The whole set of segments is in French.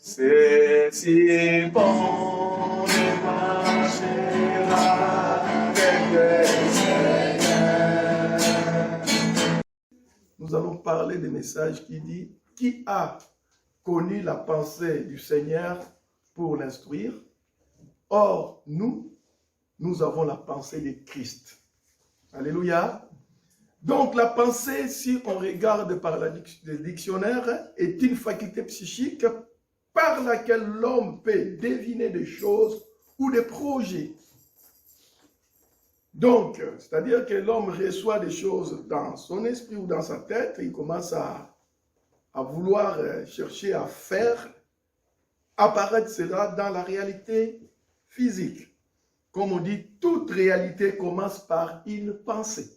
C'est si bon de marcher avec le Seigneur. Nous allons parler des messages qui dit « Qui a connu la pensée du Seigneur pour l'instruire? Or, nous avons la pensée de Christ. » Alléluia. Donc, la pensée, si on regarde par le dictionnaire, est une faculté psychique par laquelle l'homme peut deviner des choses ou des projets. Donc, c'est-à-dire que l'homme reçoit des choses dans son esprit ou dans sa tête, et il commence à vouloir chercher à faire apparaître cela dans la réalité physique. Comme on dit, toute réalité commence par une pensée.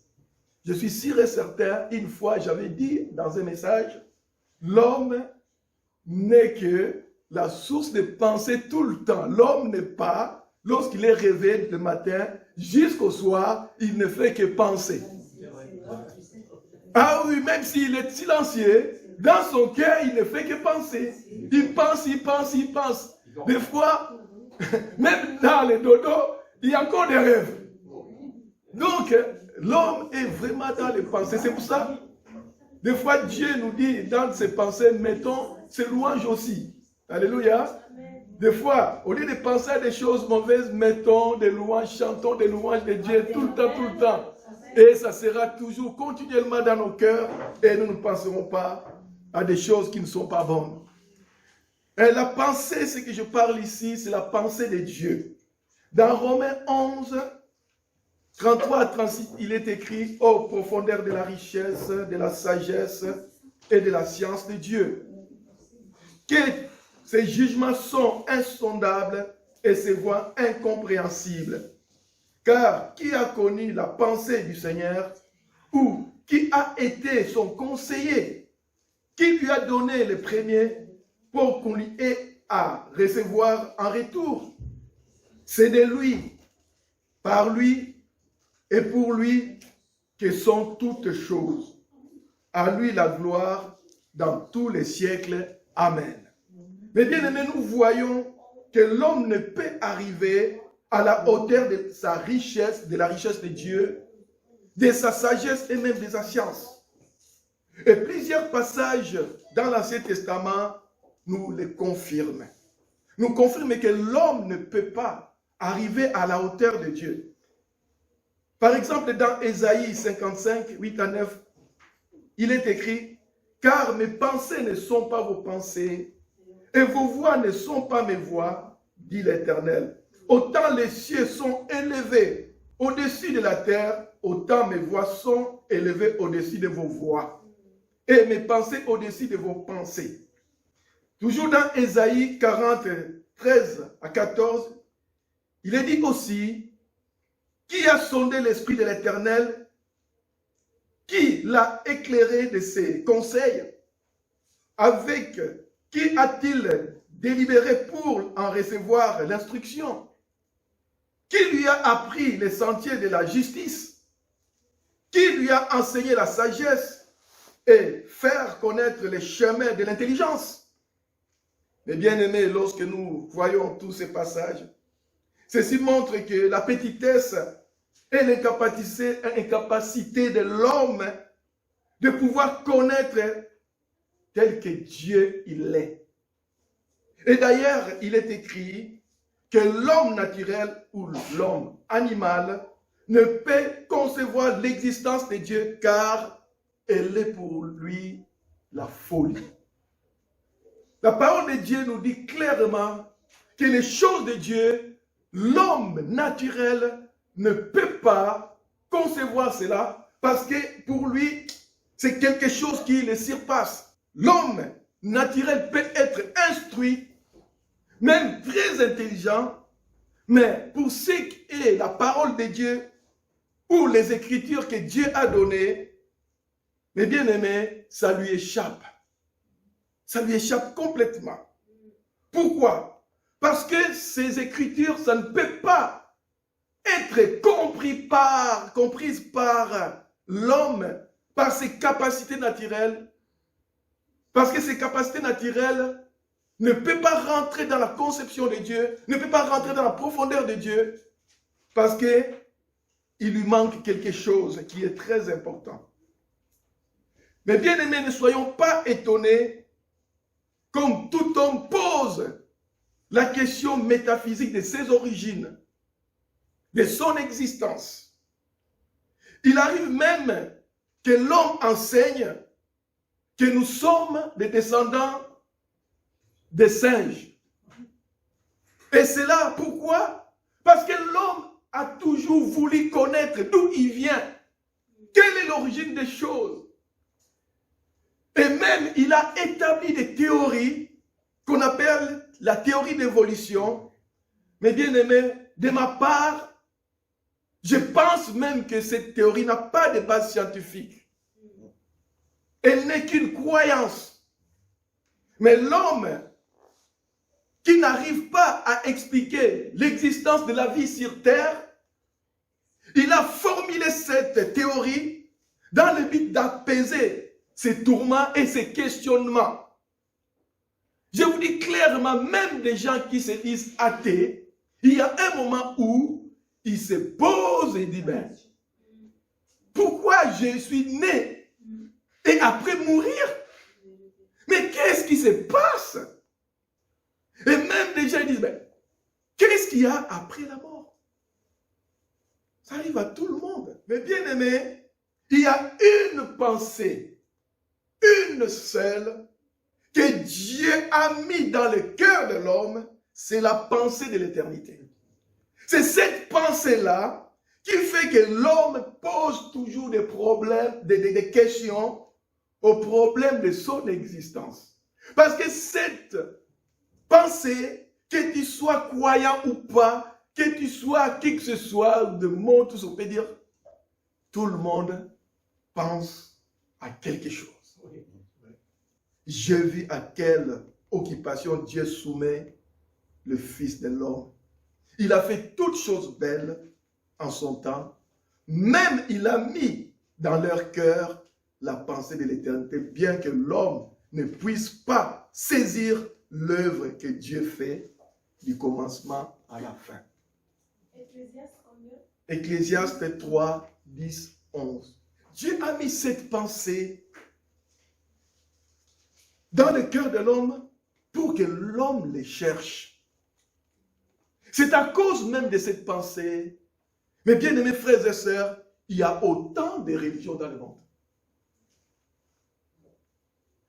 Je suis sûr et certain, une fois j'avais dit dans un message, l'homme n'est que la source de pensée tout le temps. L'homme n'est pas, lorsqu'il est réveillé le matin, jusqu'au soir, il ne fait que penser. Ah oui, même s'il est silencieux, dans son cœur, il ne fait que penser. Il pense, il pense, il pense. Des fois, même dans les dodos, il y a encore des rêves. Donc, l'homme est vraiment dans les pensées. C'est pour ça, des fois, Dieu nous dit dans ses pensées, mettons ses louanges aussi. Alléluia. Des fois, au lieu de penser à des choses mauvaises, mettons des louanges, chantons des louanges de Dieu tout le temps, tout le temps. Et ça sera toujours continuellement dans nos cœurs et nous ne penserons pas à des choses qui ne sont pas bonnes. Et la pensée, ce que je parle ici, c'est la pensée de Dieu. Dans Romains 11, 33 à 36, il est écrit « Ô profondeur de la richesse, de la sagesse et de la science de Dieu, que ses jugements sont insondables et ses voies incompréhensibles. Car qui a connu la pensée du Seigneur ou qui a été son conseiller, qui lui a donné le premier pour qu'on lui ait à recevoir en retour? C'est de lui, par lui et pour lui que sont toutes choses. À lui la gloire dans tous les siècles. Amen. Mais bien aimés, nous voyons que l'homme ne peut arriver à la hauteur de sa richesse, de la richesse de Dieu, de sa sagesse et même de sa science. Et plusieurs passages dans l'Ancien Testament nous le confirment. Nous confirment que l'homme ne peut pas arriver à la hauteur de Dieu. Par exemple, dans Ésaïe 55, 8 à 9, il est écrit « Car mes pensées ne sont pas vos pensées, et vos voix ne sont pas mes voix, dit l'Éternel. Autant les cieux sont élevés au-dessus de la terre, autant mes voix sont élevées au-dessus de vos voix, et mes pensées au-dessus de vos pensées. » Toujours dans Ésaïe 40, 13 à 14, il est dit aussi « Qui a sondé l'esprit de l'Éternel? Qui l'a éclairé de ses conseils? Avec qui a-t-il délibéré pour en recevoir l'instruction? Qui lui a appris les sentiers de la justice? Qui lui a enseigné la sagesse et faire connaître les chemins de l'intelligence? » Mais bien aimés, lorsque nous voyons tous ces passages, ceci montre que la petitesse et l'incapacité de l'homme de pouvoir connaître tel que Dieu il est. Et d'ailleurs, il est écrit que l'homme naturel ou l'homme animal ne peut concevoir l'existence de Dieu car elle est pour lui la folie. La parole de Dieu nous dit clairement que les choses de Dieu, l'homme naturel ne peut pas concevoir cela parce que pour lui, c'est quelque chose qui le surpasse. L'homme naturel peut être instruit, même très intelligent, mais pour ce qui est la parole de Dieu ou les écritures que Dieu a données, mes bien-aimés, ça lui échappe. Ça lui échappe complètement. Pourquoi? Parce que ces écritures, ça ne peut pas être comprises par l'homme, par ses capacités naturelles. Parce que ces capacités naturelles ne peut pas rentrer dans la conception de Dieu, ne peut pas rentrer dans la profondeur de Dieu, parce qu'il lui manque quelque chose qui est très important. Mais bien aimés, ne soyons pas étonnés, comme tout homme pose la question métaphysique de ses origines, de son existence. Il arrive même que l'homme enseigne que nous sommes des descendants des singes. Et c'est là pourquoi? Parce que l'homme a toujours voulu connaître d'où il vient, quelle est l'origine des choses. Et même, il a établi des théories qu'on appelle la théorie d'évolution. Mais bien aimé, de ma part, je pense même que cette théorie n'a pas de base scientifique. Elle n'est qu'une croyance. Mais l'homme qui n'arrive pas à expliquer l'existence de la vie sur Terre, il a formulé cette théorie dans le but d'apaiser ses tourments et ses questionnements. Je vous dis clairement, même des gens qui se disent athées, il y a un moment où ils se posent et disent, ben, pourquoi je suis né et après mourir? Mais qu'est-ce qui se passe? Et même des gens disent, ben, qu'est-ce qu'il y a après la mort? Ça arrive à tout le monde. Mais bien aimé, il y a une pensée, une seule, que Dieu a mis dans le cœur de l'homme, c'est la pensée de l'éternité. C'est cette pensée-là qui fait que l'homme pose toujours des problèmes, des questions aux problèmes de son existence. Parce que cette pensée, que tu sois croyant ou pas, que tu sois qui que ce soit, de monde, tout ça, on peut dire, tout le monde pense à quelque chose. J'ai vu à quelle occupation Dieu soumet le Fils de l'homme. Il a fait toutes choses belles en son temps. Même il a mis dans leur cœur la pensée de l'éternité, bien que l'homme ne puisse pas saisir l'œuvre que Dieu fait du commencement à la fin. Ecclésiaste 3, 10, 11. Dieu a mis cette pensée dans le cœur de l'homme pour que l'homme les cherche. C'est à cause même de cette pensée, mes bien-aimés frères et sœurs, il y a autant de religions dans le monde.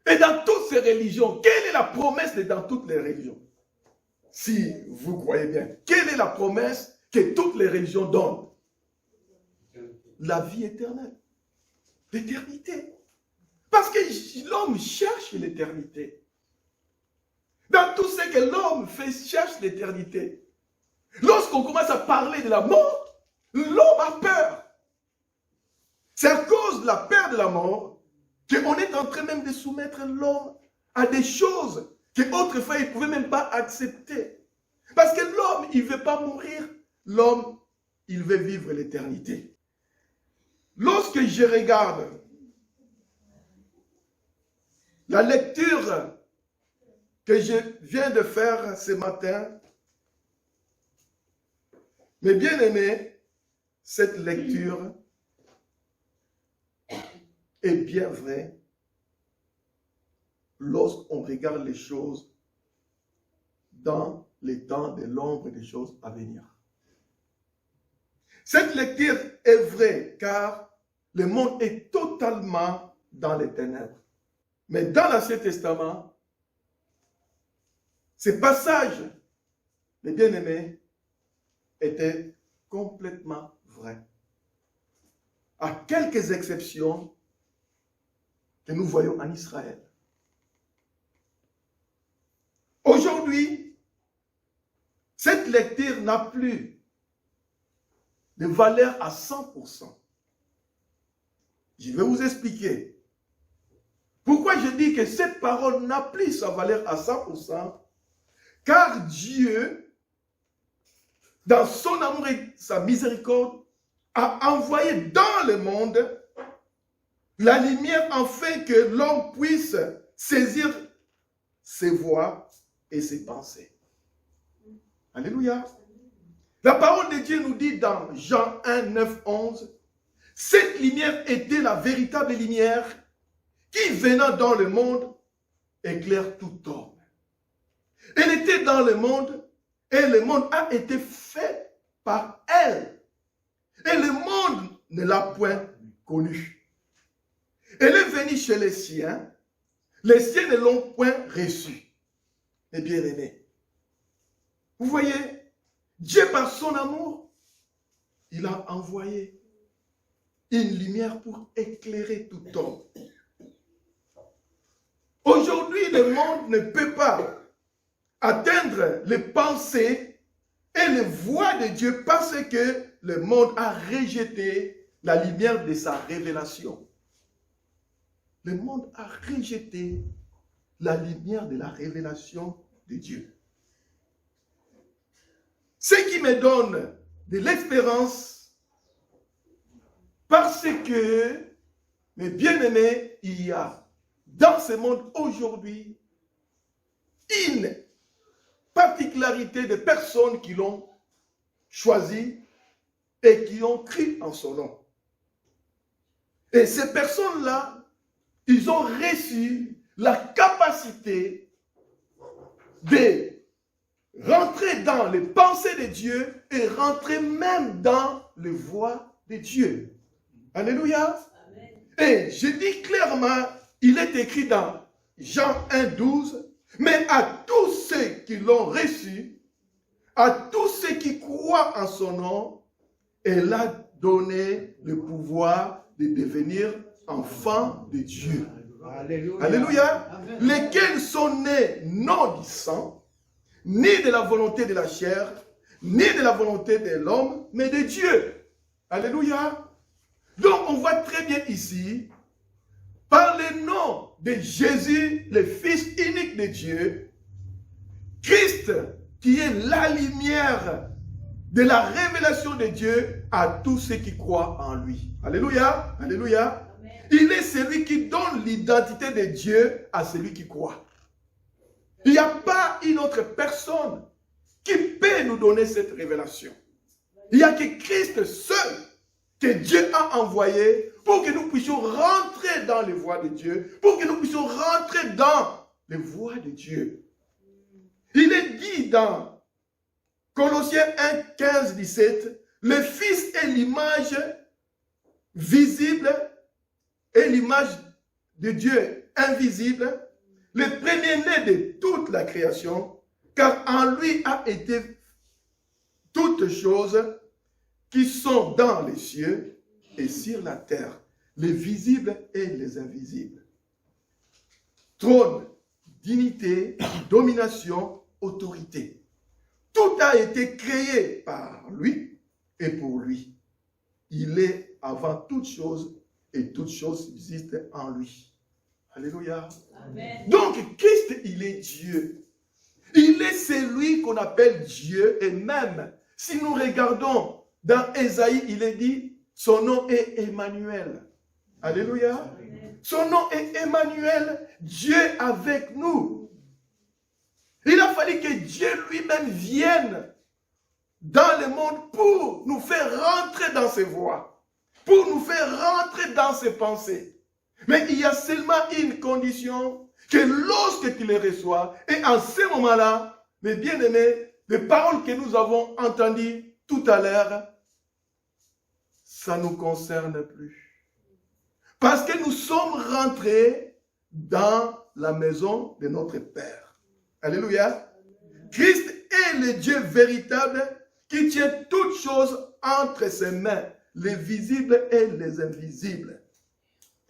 Et dans toutes ces religions, quelle est la promesse dans toutes les religions? Si vous croyez bien, quelle est la promesse que toutes les religions donnent? La vie éternelle, l'éternité. Parce que l'homme cherche l'éternité. Dans tout ce que l'homme fait, cherche l'éternité. Lorsqu'on commence à parler de la mort, l'homme a peur. C'est à cause de la peur de la mort qu'on est en train même de soumettre l'homme à des choses qu'autrefois il ne pouvait même pas accepter. Parce que l'homme, il ne veut pas mourir. L'homme, il veut vivre l'éternité. Lorsque je regarde la lecture que je viens de faire ce matin, mes bien-aimés, cette lecture est bien vraie lorsqu'on regarde les choses dans les temps de l'ombre des choses à venir. Cette lecture est vraie car le monde est totalement dans les ténèbres. Mais dans l'Ancien Testament, ces passages, les bien-aimés, étaient complètement vrais. À quelques exceptions que nous voyons en Israël. Aujourd'hui, cette lecture n'a plus de valeur à 100%. Je vais vous expliquer. Pourquoi je dis que cette parole n'a plus sa valeur à 100%? Car Dieu, dans son amour et sa miséricorde, a envoyé dans le monde la lumière afin que l'homme puisse saisir ses voies et ses pensées. Alléluia. La parole de Dieu nous dit dans Jean 1, 9, 11, « Cette lumière était la véritable lumière qui, venant dans le monde, éclaire tout homme. Elle était dans le monde et le monde a été fait par elle. Et le monde ne l'a point connue. Elle est venue chez les siens ne l'ont point reçue. Mes bien-aimés, vous voyez, Dieu par son amour, il a envoyé une lumière pour éclairer tout homme. Aujourd'hui, le monde ne peut pas atteindre les pensées et les voies de Dieu parce que le monde a rejeté la lumière de sa révélation. Le monde a rejeté la lumière de la révélation de Dieu. Ce qui me donne de l'espérance parce que, mes bien-aimés, il y a dans ce monde aujourd'hui une particularité de personnes qui l'ont choisi et qui ont cru en son nom. Et ces personnes-là, ils ont reçu la capacité de rentrer dans les pensées de Dieu et rentrer même dans les voies de Dieu. Alléluia. Amen. Et je dis clairement, il est écrit dans Jean 1, 12, mais à tous ceux qui l'ont reçu, à tous ceux qui croient en son nom, elle a donné le pouvoir de devenir enfants de Dieu. Alléluia. Alléluia. Lesquels sont nés non du sang, ni de la volonté de la chair, ni de la volonté de l'homme, mais de Dieu. Alléluia. Donc on voit très bien ici, par le nom de Jésus, le Fils unique de Dieu, Christ, qui est la lumière de la révélation de Dieu à tous ceux qui croient en lui. Alléluia. Alléluia. Amen. Il est celui qui donne l'identité de Dieu à celui qui croit. Il n'y a pas une autre personne qui peut nous donner cette révélation. Il n'y a que Christ seul que Dieu a envoyé pour que nous puissions rentrer dans les voies de Dieu, pour que nous puissions rentrer dans les voies de Dieu. Il est dit dans Colossiens 1, 15, 17, le Fils est l'image visible et l'image de Dieu invisible, le premier-né de toute la création, car en lui a été toutes choses qui sont dans les cieux et sur la terre, les visibles et les invisibles. Trône, dignité, domination, autorité. Tout a été créé par lui et pour lui. Il est avant toute chose et toute chose subsiste en lui. Alléluia. Amen. Donc, Christ, il est Dieu. Il est celui qu'on appelle Dieu. Et même, si nous regardons dans Ésaïe, il est dit, son nom est Emmanuel. Alléluia. Amen. Son nom est Emmanuel, Dieu avec nous. Il a fallu que Dieu lui-même vienne dans le monde pour nous faire rentrer dans ses voies, pour nous faire rentrer dans ses pensées. Mais il y a seulement une condition, que lorsque tu les reçois, et en ce moment-là, mes bien-aimés, les paroles que nous avons entendues tout à l'heure, ça ne nous concerne plus. Parce que nous sommes rentrés dans la maison de notre Père. Alléluia. Christ est le Dieu véritable qui tient toutes choses entre ses mains, les visibles et les invisibles.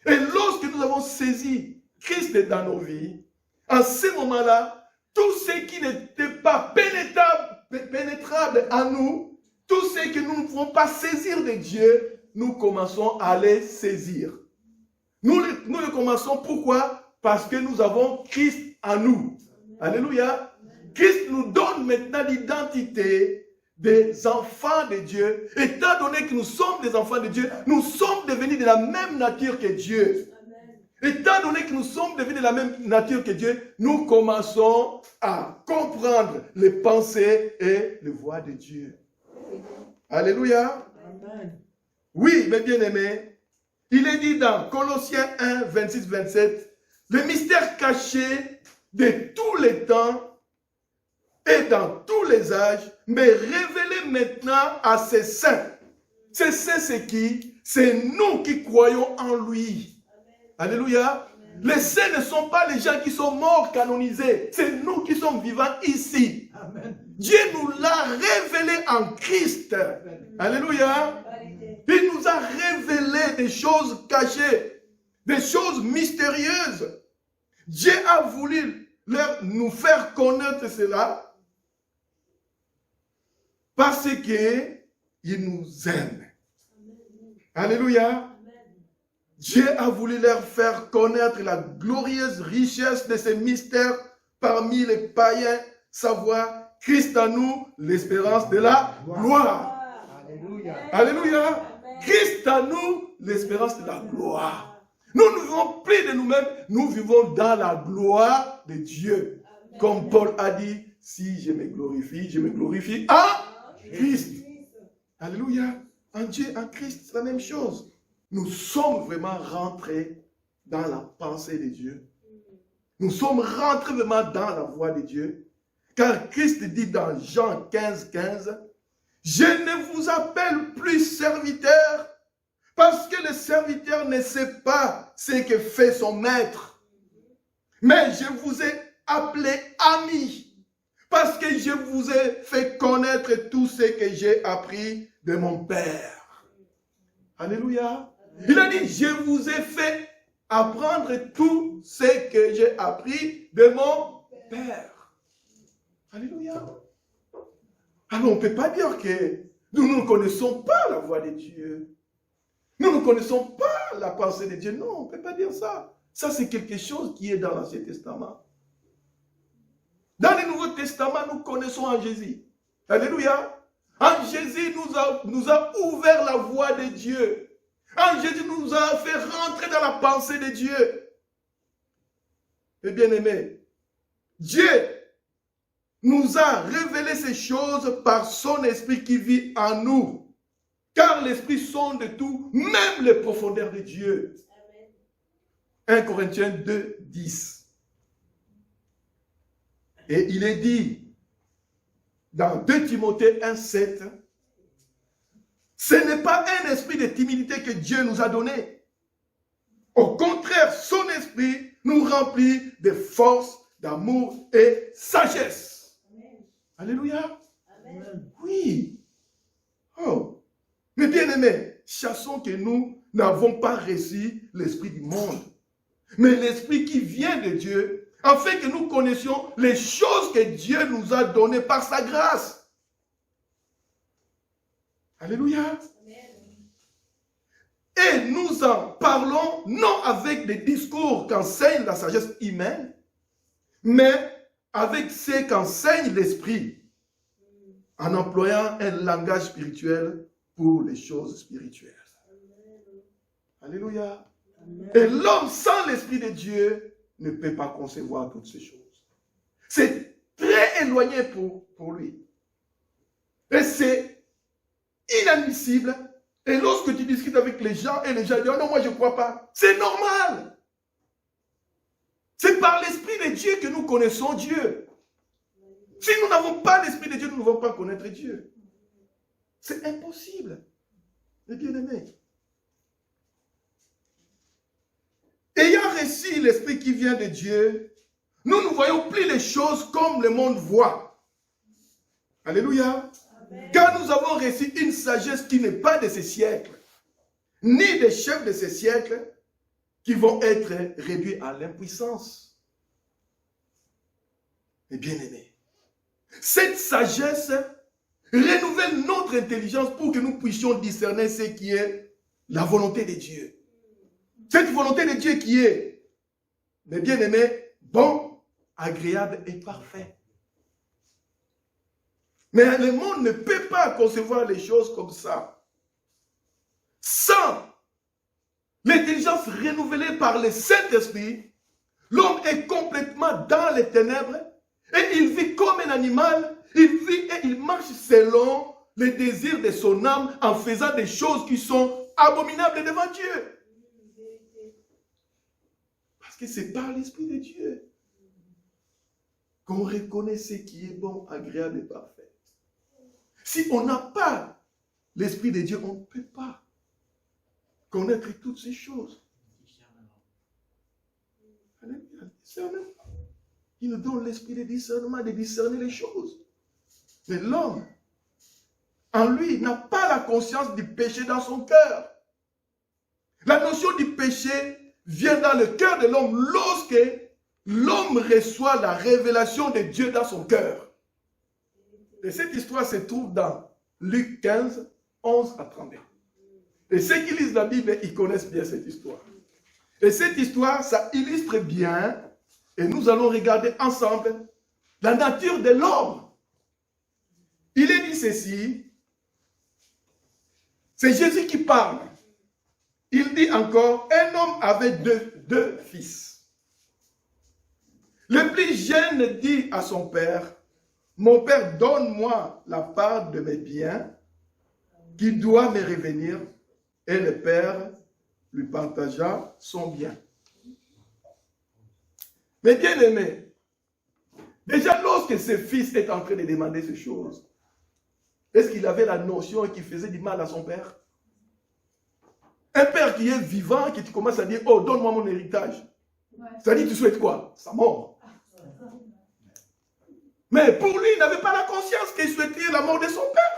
Et lorsque nous avons saisi Christ dans nos vies, en ce moment-là, tout ce qui n'était pas pénétrable en nous, tout ce que nous ne pouvons pas saisir de Dieu, nous commençons à les saisir. Nous le commençons pourquoi? Parce que nous avons Christ en nous. Alléluia. Christ nous donne maintenant l'identité des enfants de Dieu. Étant donné que nous sommes des enfants de Dieu, nous sommes devenus de la même nature que Dieu. Étant donné que nous sommes devenus de la même nature que Dieu, nous commençons à comprendre les pensées et les voies de Dieu. Alléluia. Amen. Oui, mes bien-aimés, il est dit dans Colossiens 1, 26-27, le mystère caché de tous les temps et dans tous les âges, mais révélé maintenant à ses saints. Ces saints, c'est qui? C'est nous qui croyons en lui. Alléluia. Les saints ne sont pas les gens qui sont morts canonisés. C'est nous qui sommes vivants ici. Amen. Dieu nous l'a révélé en Christ. Alléluia. Il nous a révélé des choses cachées, des choses mystérieuses. Dieu a voulu nous faire connaître cela parce qu'il nous aime. Alléluia. Dieu a voulu leur faire connaître la glorieuse richesse de ces mystères parmi les païens, savoir Christ en nous, l'espérance de la gloire. Alléluia. Alléluia. Christ en nous, l'espérance de la gloire. Nous ne vivons plus de nous-mêmes, nous vivons dans la gloire de Dieu. Comme Paul a dit, si je me glorifie en Christ. Alléluia. En Dieu, en Christ, c'est la même chose. Nous sommes vraiment rentrés dans la pensée de Dieu. Nous sommes rentrés vraiment dans la voie de Dieu. Car Christ dit dans Jean 15, 15, « Je ne vous appelle plus serviteur, parce que le serviteur ne sait pas ce que fait son maître. Mais je vous ai appelé ami, parce que je vous ai fait connaître tout ce que j'ai appris de mon Père. » Alléluia. Il a dit, je vous ai fait apprendre tout ce que j'ai appris de mon Père. Alléluia. Alors on ne peut pas dire que nous ne connaissons pas la voix de Dieu. Nous ne connaissons pas la pensée de Dieu. Non, on ne peut pas dire ça. Ça, c'est quelque chose qui est dans l'Ancien Testament. Dans le Nouveau Testament, nous connaissons en Jésus. Alléluia. En Jésus, nous a ouvert la voie de Dieu. En Jésus nous a fait rentrer dans la pensée de Dieu. Et bien aimé, Dieu nous a révélé ces choses par son esprit qui vit en nous. Car l'esprit sonde tout, même les profondeurs de Dieu. 1 Corinthiens 2, 10. Et il est dit dans 2 Timothée 1, 7, ce n'est pas un esprit de timidité que Dieu nous a donné. Au contraire, son esprit nous remplit de force, d'amour et sagesse. Amen. Alléluia. Amen. Oui. Oh. Mais bien aimés, chassons que nous n'avons pas reçu l'esprit du monde, mais l'esprit qui vient de Dieu, afin que nous connaissions les choses que Dieu nous a données par sa grâce. Alléluia. Et nous en parlons non avec des discours qu'enseigne la sagesse humaine, mais avec ce qu'enseigne l'esprit, en employant un langage spirituel pour les choses spirituelles. Alléluia. Et l'homme sans l'esprit de Dieu ne peut pas concevoir toutes ces choses. C'est très éloigné pour lui. Et c'est inadmissible. Et lorsque tu discutes avec les gens et les gens disent, oh non, moi je ne crois pas. C'est normal. C'est par l'esprit de Dieu que nous connaissons Dieu. Si nous n'avons pas l'esprit de Dieu, nous ne pouvons pas connaître Dieu. C'est impossible. Les bien-aimés. Ayant reçu l'esprit qui vient de Dieu, nous ne voyons plus les choses comme le monde voit. Alléluia. Car nous avons reçu une sagesse qui n'est pas de ces siècles, ni des chefs de ces siècles qui vont être réduits à l'impuissance. Mais bien aimés, cette sagesse renouvelle notre intelligence pour que nous puissions discerner ce qui est la volonté de Dieu. Cette volonté de Dieu qui est, mes bien aimés, bon, agréable et parfait. Mais le monde ne peut pas concevoir les choses comme ça. Sans l'intelligence renouvelée par le Saint-Esprit, l'homme est complètement dans les ténèbres et il vit comme un animal, il vit et il marche selon les désirs de son âme en faisant des choses qui sont abominables devant Dieu. Parce que c'est par l'Esprit de Dieu qu'on reconnaît ce qui est bon, agréable et parfait. Si on n'a pas l'Esprit de Dieu, on ne peut pas connaître toutes ces choses. Il nous donne l'esprit de discernement, de discerner les choses. Mais l'homme, en lui, n'a pas la conscience du péché dans son cœur. La notion du péché vient dans le cœur de l'homme lorsque l'homme reçoit la révélation de Dieu dans son cœur. Et cette histoire se trouve dans Luc 15, 11 à 31. Et ceux qui lisent la Bible, ils connaissent bien cette histoire. Et cette histoire, ça illustre bien, et nous allons regarder ensemble, la nature de l'homme. Il est dit ceci, c'est Jésus qui parle. Il dit encore, un homme avait deux fils. Le plus jeune dit à son père, mon père, donne-moi la part de mes biens qui doit me revenir. Et le père lui partagea son bien. Mais bien aimé, déjà lorsque ce fils est en train de demander ces choses, est-ce qu'il avait la notion et qu'il faisait du mal à son père? Un père qui est vivant, qui commence à dire, oh, donne-moi mon héritage. Ça dit, tu souhaites quoi? Sa mort. Mais pour lui, il n'avait pas la conscience qu'il souhaitait la mort de son père.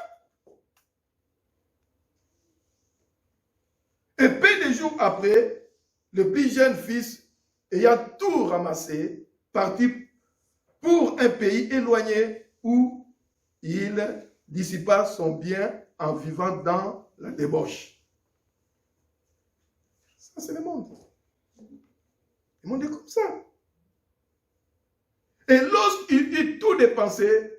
Et peu de jours après, le plus jeune fils, ayant tout ramassé, partit pour un pays éloigné où il dissipa son bien en vivant dans la débauche. Ça, c'est le monde. Le monde est comme ça. Et lorsqu'il eut tout dépensé,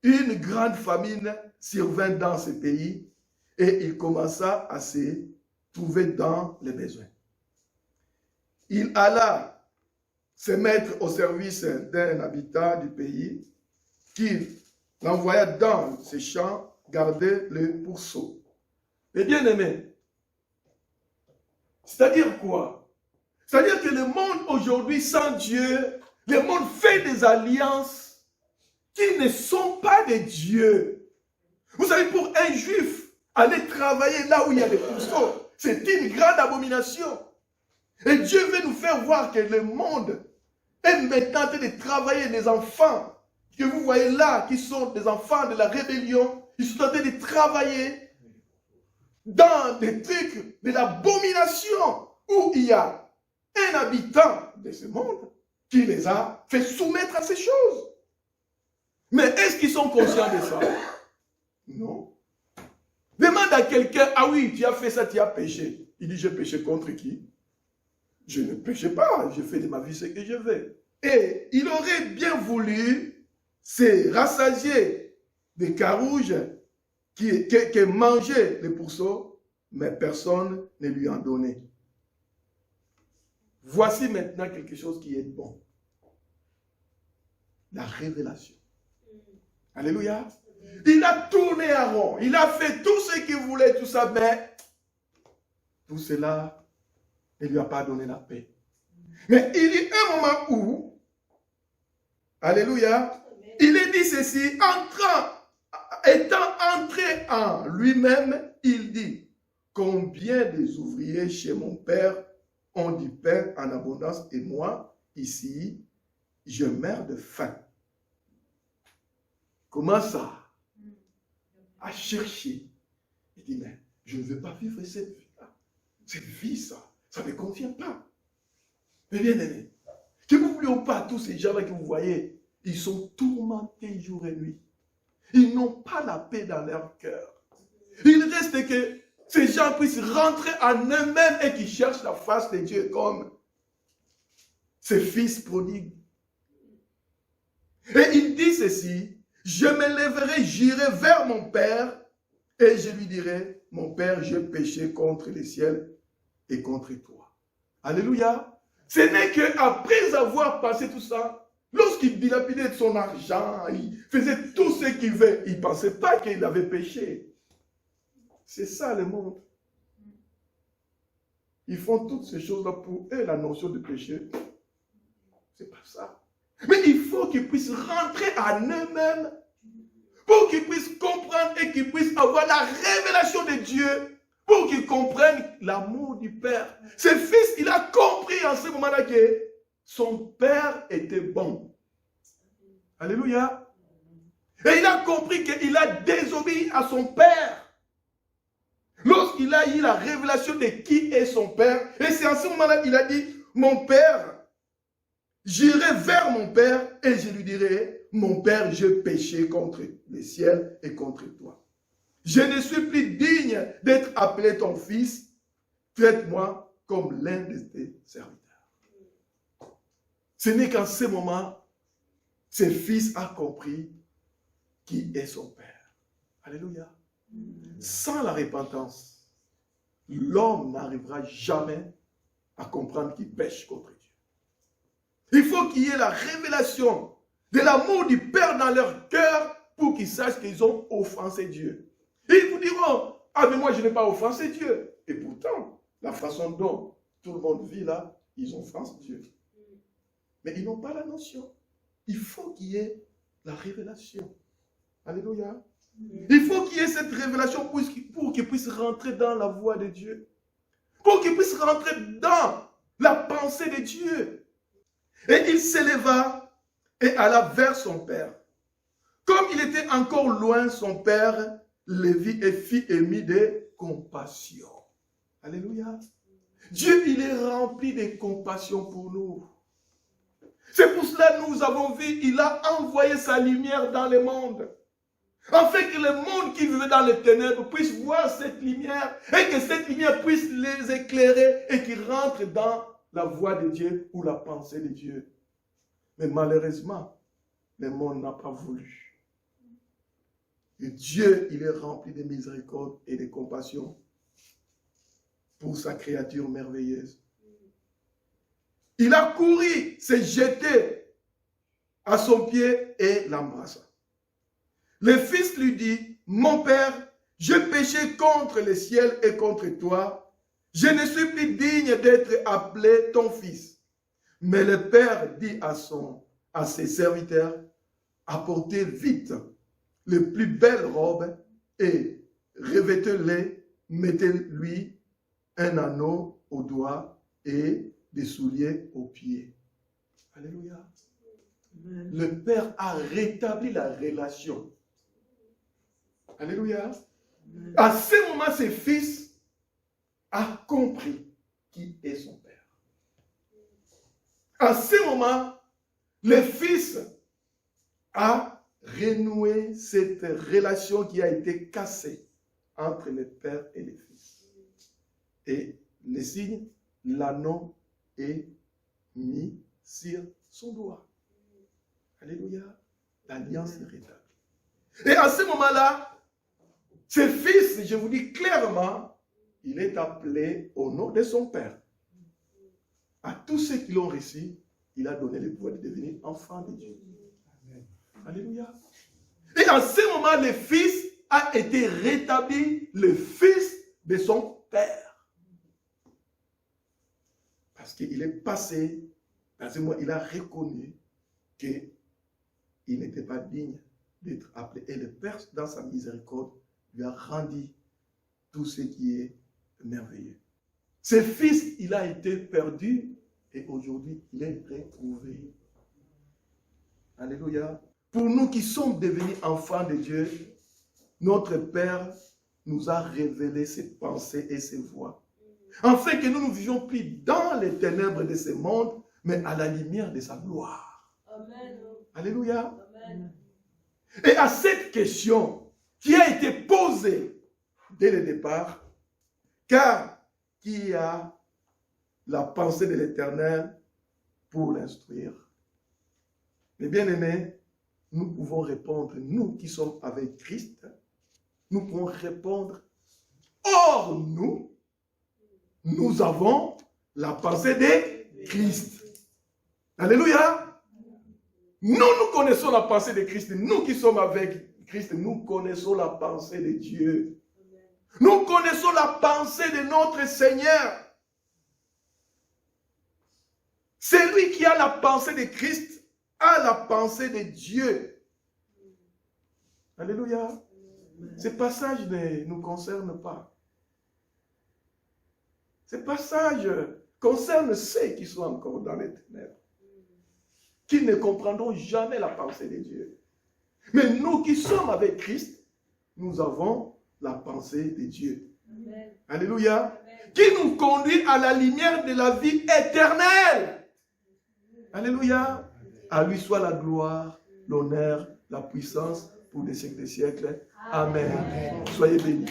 une grande famine survint dans ce pays et il commença à se trouver dans les besoins. Il alla se mettre au service d'un habitant du pays qui l'envoya dans ses champs garder le pourceau. Mais bien aimé, c'est-à-dire quoi? C'est-à-dire que le monde aujourd'hui sans Dieu, le monde fait des alliances qui ne sont pas de Dieu. Vous savez, pour un juif, aller travailler là où il y a des pourceaux, c'est une grande abomination. Et Dieu veut nous faire voir que le monde est maintenant en train de travailler des enfants que vous voyez là, qui sont des enfants de la rébellion. Ils sont en train de travailler dans des trucs de l'abomination où il y a un habitant de ce monde qui les a fait soumettre à ces choses. Mais est-ce qu'ils sont conscients de ça? Non. Demande à quelqu'un, ah oui, tu as fait ça, tu as péché. Il dit, j'ai péché contre qui? Je ne péche pas, je fais de ma vie ce que je veux. Et il aurait bien voulu se rassasier des carouges qui mangeaient les pourceaux, mais personne ne lui en donnait. Voici maintenant quelque chose qui est bon. La révélation. Alléluia. Il a tourné à rond. Il a fait tout ce qu'il voulait, tout ça, mais tout cela ne lui a pas donné la paix. Mais il y a un moment où, alléluia, il est dit ceci, étant entré en lui-même, il dit, combien des ouvriers chez mon père ont du pain en abondance et moi, ici, je meurs de faim. Comment ça? À chercher. Il dit, mais je ne veux pas vivre cette vie-là. Cette vie, ça ne me convient pas. Mais bien aimé, que vous ne voulez pas tous ces gens-là que vous voyez, ils sont tourmentés jour et nuit. Ils n'ont pas la paix dans leur cœur. Il reste que ces gens puissent rentrer en eux-mêmes et qu'ils cherchent la face de Dieu comme ses fils prodigues. Et il dit ceci, je me lèverai, j'irai vers mon Père et je lui dirai, mon Père, j'ai péché contre le ciel et contre toi. Alléluia. Ce n'est qu'après avoir passé tout ça, lorsqu'il dilapidait son argent, il faisait tout ce qu'il veut, il ne pensait pas qu'il avait péché. C'est ça le monde. Ils font toutes ces choses-là pour eux, la notion de péché. C'est pas ça. Mais il faut qu'ils puissent rentrer en eux-mêmes pour qu'ils puissent comprendre et qu'ils puissent avoir la révélation de Dieu, pour qu'ils comprennent l'amour du Père. Ce fils, il a compris en ce moment-là que son Père était bon. Alléluia. Et il a compris qu'il a désobéi à son Père. Lorsqu'il a eu la révélation de qui est son Père, et c'est en ce moment-là qu'il a dit, mon Père, j'irai vers mon Père et je lui dirai, mon Père, j'ai péché contre le ciel et contre toi. Je ne suis plus digne d'être appelé ton fils. Traite-moi comme l'un de tes serviteurs. Ce n'est qu'en ce moment, ce fils a compris qui est son Père. Alléluia. Sans la repentance, l'homme n'arrivera jamais à comprendre qu'il pêche contre Dieu. Il faut qu'il y ait la révélation de l'amour du Père dans leur cœur pour qu'ils sachent qu'ils ont offensé Dieu. Et ils vous diront, ah mais moi je n'ai pas offensé Dieu. Et pourtant, la façon dont tout le monde vit là, ils offensent Dieu. Mais ils n'ont pas la notion. Il faut qu'il y ait la révélation. Alléluia. Il faut qu'il y ait cette révélation pour qu'ils puissent rentrer dans la voie de Dieu. Pour qu'ils puissent rentrer dans la pensée de Dieu. Et il s'éleva et alla vers son père. Comme il était encore loin, son père le vit et fit émis de compassion. Alléluia. Dieu, il est rempli de compassion pour nous. C'est pour cela que nous avons vu, il a envoyé sa lumière dans le monde. Afin que le monde qui vivait dans les ténèbres puisse voir cette lumière et que cette lumière puisse les éclairer et qu'ils rentrent dans la voie de Dieu ou la pensée de Dieu. Mais malheureusement, le monde n'a pas voulu. Et Dieu, il est rempli de miséricorde et de compassion pour sa créature merveilleuse. Il a couru, s'est jeté à son pied et l'embrassa. Le fils lui dit, mon père, j'ai péché contre le ciel et contre toi. Je ne suis plus digne d'être appelé ton fils. Mais le père dit à ses serviteurs, apportez vite les plus belles robes et revêtez-les, mettez-lui un anneau au doigt et des souliers aux pieds. Alléluia. Amen. Le père a rétabli la relation. Alléluia. Amen. À ce moment, ce fils a compris qui est son père. À ce moment, le fils a renoué cette relation qui a été cassée entre le père et le fils. Et le signe, l'anneau est mis sur son doigt. Alléluia. L'alliance est rétablie. Et à ce moment-là, ce fils, je vous dis clairement, il est appelé au nom de son père. À tous ceux qui l'ont reçu, il a donné le pouvoir de devenir enfant de Dieu. Amen. Alléluia. Et à ce moment, le fils a été rétabli, le fils de son père. Parce qu'il est passé, dans ce moment, il a reconnu qu'il n'était pas digne d'être appelé. Et le Père, dans sa miséricorde, lui a rendu tout ce qui est merveilleux. Ce fils, il a été perdu et aujourd'hui, il est retrouvé. Alléluia. Pour nous qui sommes devenus enfants de Dieu, notre Père nous a révélé ses pensées et ses voies. Afin que nous ne vivions plus dans les ténèbres de ce monde, mais à la lumière de sa gloire. Amen. Alléluia. Amen. Et à cette question qui a été posée dès le départ, car qui a la pensée de l'Éternel pour l'instruire? Mes bien-aimés, nous pouvons répondre, nous qui sommes avec Christ, nous pouvons répondre, hors nous nous avons la pensée de Christ. Alléluia. Nous connaissons la pensée de Christ. Nous qui sommes avec Christ, nous connaissons la pensée de Dieu. Nous connaissons la pensée de notre Seigneur. Celui qui a la pensée de Christ a la pensée de Dieu. Alléluia. Ce passage ne nous concerne pas. Ce passage concerne ceux qui sont encore dans les ténèbres, qui ne comprendront jamais la pensée de Dieu. Mais nous qui sommes avec Christ, nous avons la pensée de Dieu. Amen. Alléluia. Amen. Qui nous conduit à la lumière de la vie éternelle. Alléluia. À lui soit la gloire, l'honneur, la puissance pour des siècles des siècles. Amen. Amen. Soyez bénis.